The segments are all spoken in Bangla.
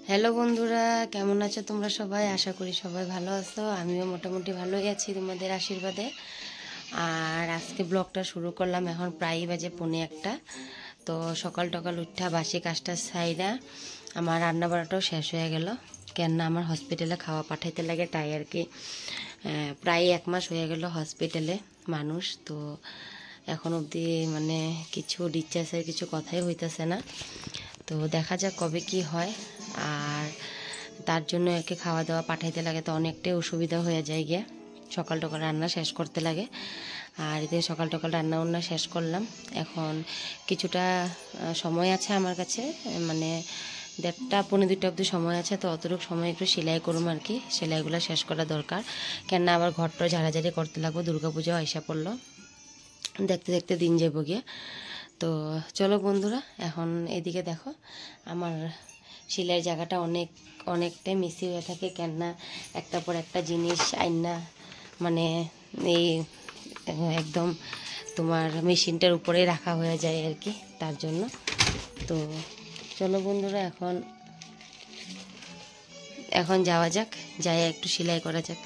হ্যালো বন্ধুরা, কেমন আছো তোমরা সবাই? আশা করি সবাই ভালো আছো। আমিও মোটামুটি ভালোই আছি তোমাদের আশীর্বাদে। আর আজকে ব্লগটা শুরু করলাম, এখন প্রায় বাজে 1:45। তো সকাল টকাল উঠা বাসি কাজটা ছাইরা আমার রান্না বাড়াটাও শেষ হয়ে গেল। কেননা আমার হসপিটালে খাওয়া পাঠাইতে লাগে, তাই আর কি প্রায় 1 মাস হয়ে গেল হসপিটালে মানুষ। তো এখন অবধি মানে কিছু ডিসচার্জের কিছু কথাই হইতেছে না। তো দেখা যাক কবে কি হয়। আর তার জন্য একে খাওয়া দাওয়া পাঠাইতে লাগে, তো অনেকটাই অসুবিধা হয়ে যায় গিয়ে। সকাল টকাল রান্না শেষ করতে লাগে। আর এতে সকাল টকাল রান্না বান্না শেষ করলাম। এখন কিছুটা সময় আছে আমার কাছে, মানে 1:30 পৌনে 2টা অবধি সময় আছে। তো অতটুকু সময় একটু সেলাই করুম আর কি, সেলাইগুলো শেষ করা দরকার। কেননা আবার ঘরটা ঝাড়াঝাড়ি করতে লাগবো, দুর্গাপুজো আইসা পড়লো, দেখতে দেখতে দিন যাবো গিয়ে। তো চলো বন্ধুরা, এখন এদিকে দেখো আমার সেলাইয়ের জায়গাটা অনেকটাই মিসি হয়ে থাকে। কেননা একটার পর একটা জিনিস আইনা মানে এই একদম তোমার মেশিনটার উপরেই রাখা হয়ে যায় আর কি, তার জন্য। তো চলো বন্ধুরা, এখন যাওয়া যাক, যাই একটু সেলাই করা যাক।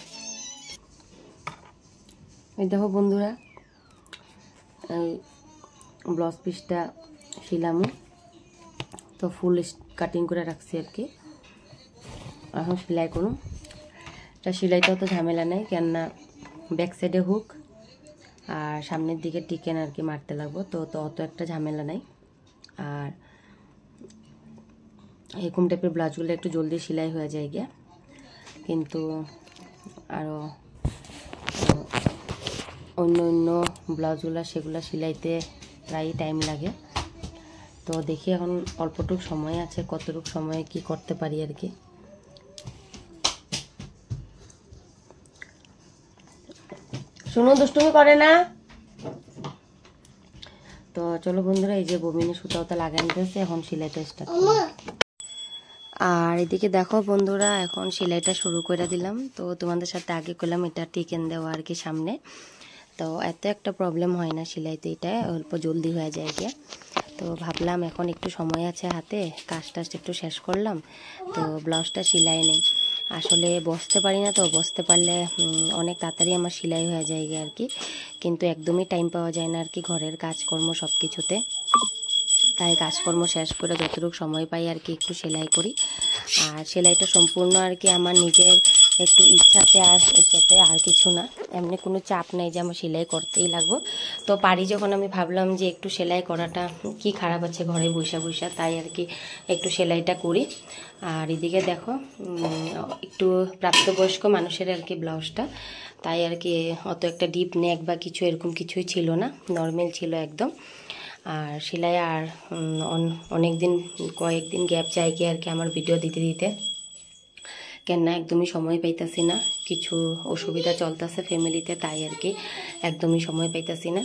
এই দেখো বন্ধুরা, ব্লাউজ পিসটা শিলামু, তো ফুল কাটিং করে রাখছি আর কি। এখন সেলাই করুন। এটা সেলাইটাও তো ঝামেলা নেই, কেননা ব্যাক সাইডে হুক আর সামনের দিকে টিকেন আর কি মারতে লাগবো। তো অত একটা ঝামেলা নাই। আর এরকম টাইপের ব্লাউজগুলো একটু জলদি সেলাই হয়ে যায় গিয়া, কিন্তু আরও অন্য ব্লাউজগুলো সেগুলো সেলাইতে প্রায় টাইম লাগে। তো দেখি এখন অল্পটুক সময় আছে, কতটুক সময়ে কি করতে পারি আর কি। শুনো, দুষ্টুমি করে না। তো চলো বন্ধুরা, এই যে ববিনে সুতাও তো লাগাই নিতেছে, এখন সেলাইটা স্টার্ট করব। আর এদিকে দেখো বন্ধুরা, এখন সেলাইটা শুরু করে দিলাম। তো তোমাদের সাথে আগে করলাম এটা টিকেন দেওয়া আর কি সামনে। তো এত একটা প্রবলেম হয় না সেলাইতে, এটা অল্প জলদি হয়ে যায় গিয়ে। তো ভাবলাম এখন একটু সময় আছে হাতে, কাজটা একটু শেষ করলাম, তো ব্লাউজটা সেলাই নেই। আসলে বসতে পারি না, তো বসতে পারলে অনেক তাড়াতাড়ি আমার সেলাই হয়ে যায় আর কি, কিন্তু একদমই টাইম পাওয়া যায় না আর কি ঘরের কাজকর্ম সব কিছুতে। তাই কাজকর্ম শেষ করে যতটুকু সময় পাই আর কি একটু সেলাই করি। আর সেলাইটা সম্পূর্ণ আর কি আমার নিজের একটু ইচ্ছাতে, আর ইচ্ছাতে, আর কিছু না। এমনি কোনো চাপ নেই যে আমার সেলাই করতেই লাগবো। তো পারি যখন আমি ভাবলাম যে একটু সেলাই করাটা কি খারাপ আছে ঘরে বসা, তাই আর কি একটু সেলাইটা করি। আর এদিকে দেখো একটু প্রাপ্তবয়স্ক মানুষের আর কি ব্লাউজটা, তাই আর কি অত একটা ডিপ নেক বা কিছু এরকম কিছুই ছিল না, নর্মাল ছিল একদম। আর সেলাই আর কয়েকদিন গ্যাপ চাই কি আর কি আমার ভিডিও দিতে, কেননা একদমই সময় পাইতাছি না, কিছু অসুবিধা চলতেছে ফ্যামিলিতে, তাই আর কি একদমই সময় পাইতাছি না।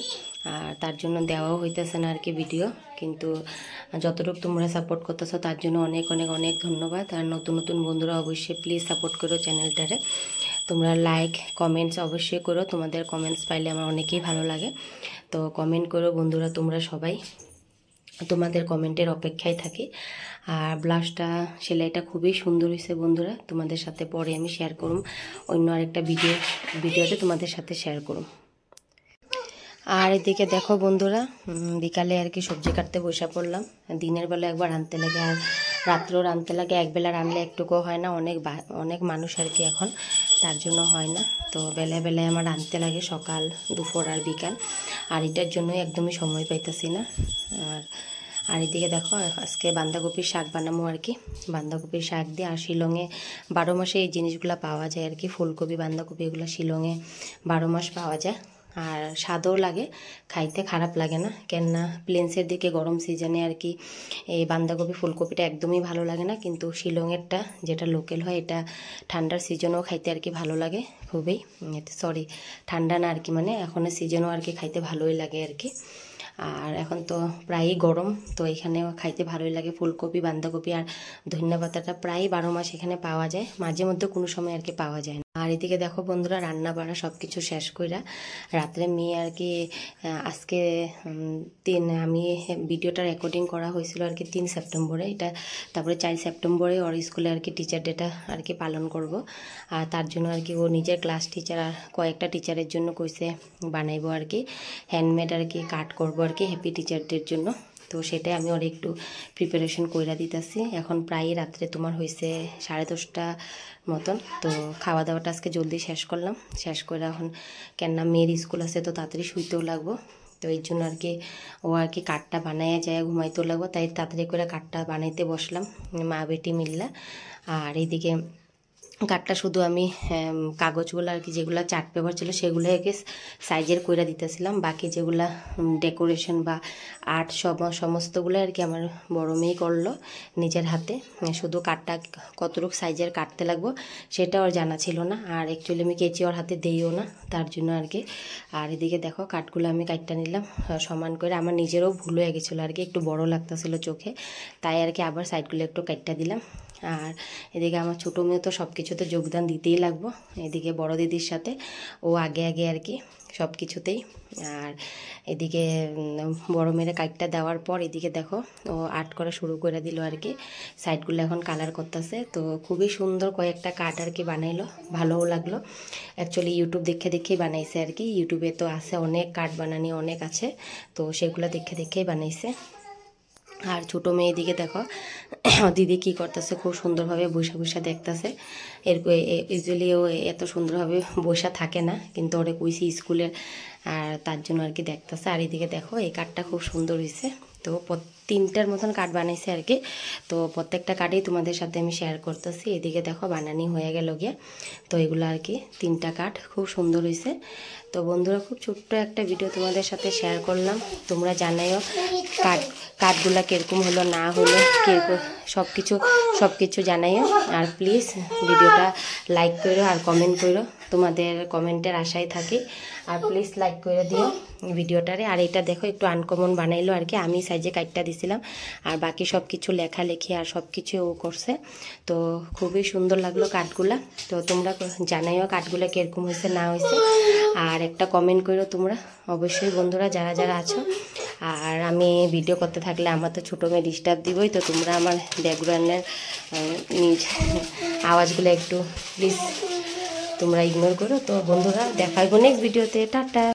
আর তার জন্য দেওয়াও হইতেছে না আর কি ভিডিও। কিন্তু যতটুকু তোমরা সাপোর্ট করতেছো তার জন্য অনেক অনেক অনেক ধন্যবাদ। আর নতুন বন্ধুরা অবশ্যই প্লিজ সাপোর্ট করো চ্যানেলটারে। তোমরা লাইক কমেন্টস অবশ্যই করো, তোমাদের কমেন্টস পাইলে আমার অনেকই ভালো লাগে। তো কমেন্ট করো বন্ধুরা তোমরা সবাই, তোমাদের কমেন্টের অপেক্ষায় থাকি। আর ব্লাউজটা সেলাইটা খুবই সুন্দর হয়েছে বন্ধুরা, তোমাদের সাথে পরে আমি শেয়ার করুম, অন্য আরেকটা ভিডিওতে তোমাদের সাথে শেয়ার করুম। আর এদিকে দেখো বন্ধুরা, বিকালে আর কি সবজি কাটতে বসে পড়লাম। দিনের বেলা একবার রাঁধতে লাগে, আর রাত্রেও রাঁধতে লাগে। একবেলা রাঁধলে একটুকুও হয় না, অনেক মানুষ আর কি এখন, তার জন্য হয় না। তো বেলায় আমার রাঁধতে লাগে, সকাল দুপুর আর বিকাল। আর এটার জন্যই একদমই সময় পাইতেছি না। আর এদিকে দেখো আজকে বাঁধাকপির শাক বানাবো আর কি। বাঁধাকপির শাক দিয়ে, আর শিলংয়ে 12 মাসে এই জিনিসগুলো পাওয়া যায় আর কি, ফুলকপি বাঁধাকপি এগুলো শিলংয়ে 12 মাস পাওয়া যায়। আর স্বাদও লাগে, খাইতে খারাপ লাগে না। কেননা প্লেন্সের দিকে গরম সিজনে আর কি এই বাঁধাকপি ফুলকপিটা একদমই ভালো লাগে না, কিন্তু শিলংয়েরটা যেটা লোকাল হয় এটা ঠান্ডার সিজনেও খাইতে আর কি ভালো লাগে খুবই। ঠান্ডা না আর কি, মানে এখনের সিজনেও আর কি খাইতে ভালোই লাগে আর কি। আর এখন তো প্রায়ই গরম, তো এখানেও খাইতে ভালোই লাগে। ফুলকপি বাঁধাকপি আর ধনিয়া পাতাটা প্রায় 12 মাস এখানে পাওয়া যায়, মাঝে মধ্যে কোনো সময় আর কি পাওয়া যায় না। আর এদিকে দেখো বন্ধুরা রান্না বাড়া সব কিছু শেষ কইরা রাত্রে মেয়ে আর কি আজকে আমি ভিডিওটা রেকর্ডিং করা হয়েছিল আর কি 3 সেপ্টেম্বরে, এটা তারপরে 4 সেপ্টেম্বরে ওর স্কুলে আর কি টিচার ডেটা আর কি পালন করব। আর তার জন্য আর কি ও নিজের ক্লাস টিচার আর কয়েকটা টিচারের জন্য কইছে বানাইবো আর কি হ্যান্ডমেড আর কি কাট করবো আর কি হ্যাপি টিচারদের জন্য। তো সেটাই আমি ওর একটু প্রিপারেশন কইরা দিতেছি। এখন প্রায় রাত্রে তোমার হয়েছে 10:30 মতন। তো খাওয়া দাওয়াটা আজকে জলদি শেষ করলাম, শেষ করে এখন কেননা মেয়ের স্কুল আছে তো তাড়াতাড়ি শুইতেও লাগবো। তো এই জন্য আর কি ও আর কি কাঠটা বানাইয়া যায় ঘুমাইতেও লাগবো, তাই তাড়াতাড়ি করে কাঠটা বানাইতে বসলাম মা বেটি মিললা। আর এইদিকে কাঠটা শুধু আমি কাগজগুলো আর কি যেগুলো চার্ট পেপার ছিল সেগুলো একে সাইজের কইরা দিতেছিলাম, বাকি যেগুলা ডেকোরেশন বা আর্ট সমস্তগুলো আর কি আমার বড় মেয়ে করলো নিজের হাতে। শুধু কাঠটা কতটুকু সাইজের কাটতে লাগবো সেটা ওর জানা ছিল না, আর অ্যাকচুয়ালি আমি কেচি ওর হাতে দিইও না তার জন্য আর কি। আর এদিকে দেখো কাঠগুলো আমি কাটটা নিলাম সমান করে, আমার নিজেরও ভুল হয়ে গেছিলো আর কি, একটু বড় লাগতেছিল চোখে, তাই আর কি আবার সাইডগুলো একটু কাটটা দিলাম। আর এদিকে আমার ছোটো মেয়ে তো সব কিছুতে যোগদান দিতেই লাগবো, এদিকে বড় দিদির সাথে ও আগে আগে আর কি সব কিছুতেই। আর এদিকে বড় মেয়ের কাইটটা দেওয়ার পর এদিকে দেখো ও আর্ট করা শুরু করে দিল আর কি, সাইডগুলো এখন কালার করতেছে। তো খুবই সুন্দর কয়েকটা কাট আর কি বানাইলো, ভালোও লাগলো। অ্যাকচুয়ালি ইউটিউব দেখে দেখেই বানাইছে আর কি, ইউটিউবে তো আছে অনেক কাট বানানি অনেক আছে, তো সেগুলো দেখে দেখেই বানাইছে। আর ছোটো মেয়ে দিকে দেখো দিদি কি করতেছে, খুব সুন্দরভাবে বসে বসে দেখতেছে। ইউজুয়ালি ও এত সুন্দরভাবে বসা থাকে না, কিন্তু ওরে কইছি স্কুলে আর তার জন্য আর কি দেখতেছে। আর এদিকে দেখো এই কাঠটা খুব সুন্দর হয়েছে। তো 3টার মতন কাঠ বানাইছে আর কি, তো প্রত্যেকটা কাঠেই তোমাদের সাথে আমি শেয়ার করতেছি। এদিকে দেখো বানানি হয়ে গেল গিয়ে, তো এগুলো আর কি 3টা কাঠ খুব সুন্দর হয়েছে। তো বন্ধুরা খুব ছোট্ট একটা ভিডিও তোমাদের সাথে শেয়ার করলাম, তোমরা জানাইও কাঠগুলা কীরকম হলো না হলো কীরকম সব কিছু জানাইও। আর প্লিজ ভিডিওটা লাইক করো আর কমেন্ট করো, তোমাদের কমেন্টের আশায় থাকি। আর প্লিজ লাইক করে দিও ভিডিওটারে। আর এটা দেখো একটু আনকমন বানাইলো আর কি, আমি সাইজে কাটটা দিছিলাম আর বাকি সব কিছু লেখালেখি আর সব কিছু ও করছে। তো খুবই সুন্দর লাগলো কাঠগুলা। তো তোমরা জানাইও কাঠগুলা কীরকম হয়েছে না হয়েছে, আর একটা কমেন্ট করো তোমরা অবশ্যই বন্ধুরা যারা যারা আছো। আর আমি ভিডিও করতে থাকলে আমার তো ছোটো মেয়ে ডিস্টার্ব দিবই, তো তোমরা আমার ব্যাকগ্রাউন্ডের আওয়াজগুলো একটু প্লিজ তোমরা ইগনোর করো। তো বন্ধুরা দেখাইবো নেক্সট ভিডিওতে, টাটা।